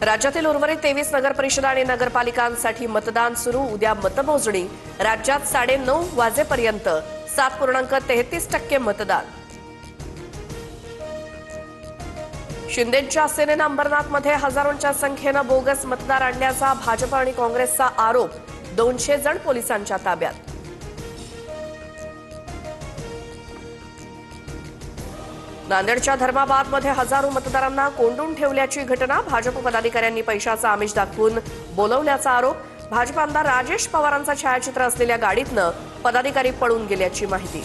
राज्यातील उर्वरित 23 नगरपरिषदा आणि नगरपालिकांसाठी मतदान सुरू। उद्या मतमोजणी। राज्यात 9:30 वाजेपर्यंत 7.33% मतदान। शिंदेंच्या सेनेनं अंबरनाथमध्ये हजारोंच्या संख्येनं बोगस मतदार आणल्याचा भाजप आणि काँग्रेसचा आरोप। 200 जण पोलिसांच्या ताब्यात। नांदेडच्या धर्माबादमध्ये हजारो मतदारांना कोंडून ठेवल्याची घटना। भाजप पदाधिकाऱ्यांनी पैशाचा आमिष दाखवून बोलवल्याचा आरोप। भाजप आमदार राजेश पवारांचा छायाचित्र असलेल्या गाडीतनं पदाधिकारी पळून गेल्याची माहिती।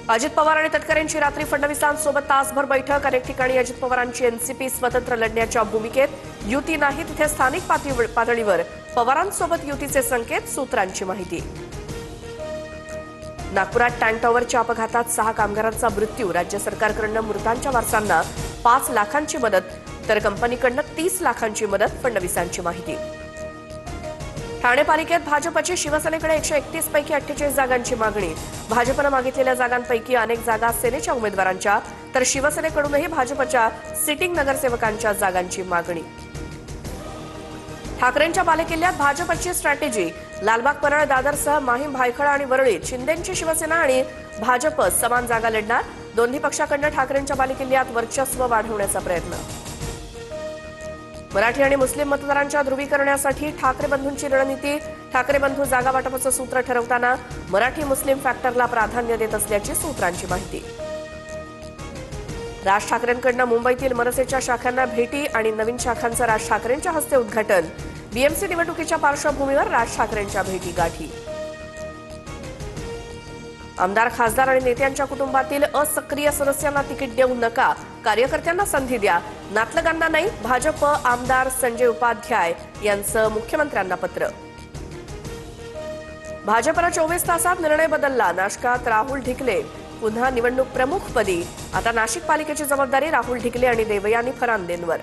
अजित पवार आणि तटकरेंची रात्री फडणवीसांसोबत तासभर बैठक। अनेक ठिकाणी अजित पवारांची एनसीपी स्वतंत्र लढण्याच्या भूमिकेत। युती नाही तिथे स्थानिक पातळीवर पवारांसोबत युतीचे संकेत। सूत्रांची माहिती। नागपुरात टँक टॉवरच्या अपघातात 6 कामगारांचा मृत्यू। राज्य सरकारकडून मृतांच्या वारसांना 5 लाखांची मदत तर कंपनीकडून 30 लाखांची मदत। फडणवीसांची माहिती। ठाणे पालिकेत भाजपची शिवसेनेकडे 131 पैकी 48 जागांची मागणी। भाजपनं मागितलेल्या जागांपैकी अनेक जागा सेनेच्या उमेदवारांच्या तर शिवसेनेकडूनही भाजपच्या सिटिंग नगरसेवकांच्या जागांची मागणी। ठाकरेंच्या बालेकिल्ल्यात भाजपची स्ट्रॅटेजी। लालबाग परळ दादरसह माहीम भायखळा आणि वरळीत शिंदेंची शिवसेना आणि भाजप समान जागा लढणार। दोन्ही पक्षाकडून ठाकरेंच्या बालेकिल्ल्यात वर्चस्व वाढवण्याचा प्रयत्न। मराठी आणि मुस्लिम मतदारांच्या ध्रुवीकरणासाठी ठाकरे बंधूंची रणनीती। ठाकरे बंधू जागा वाटपाचं सूत्र ठरवताना मराठी मुस्लिम फॅक्टरला प्राधान्य देत असल्याची सूत्रांची माहिती। राज ठाकरेंकडून मुंबईतील मनसेच्या शाखांना भेटी आणि नवीन शाखांचं राज ठाकरेंच्या हस्ते उद्घाटन। बीएमसी निवडणुकीच्या पार्श्वभूमीवर राज ठाकरेंच्या भेटी गाठी। आमदार खासदार आणि नेत्यांच्या कुटुंबातील असक्रिय सदस्यांना तिकीट देऊ नका। कार्यकर्त्यांना संधी द्या। नातलगांना नाही। भाजप आमदार संजय उपाध्याय यांचं मुख्यमंत्र्यांना पत्र। भाजपनं 24 तासात निर्णय बदलला। नाशिकात राहुल ढिकले पुन्हा निवडणूक प्रमुखपदी। आता नाशिक पालिकेची जबाबदारी राहुल ढिकले आणि देवयानी फरांदेंवर।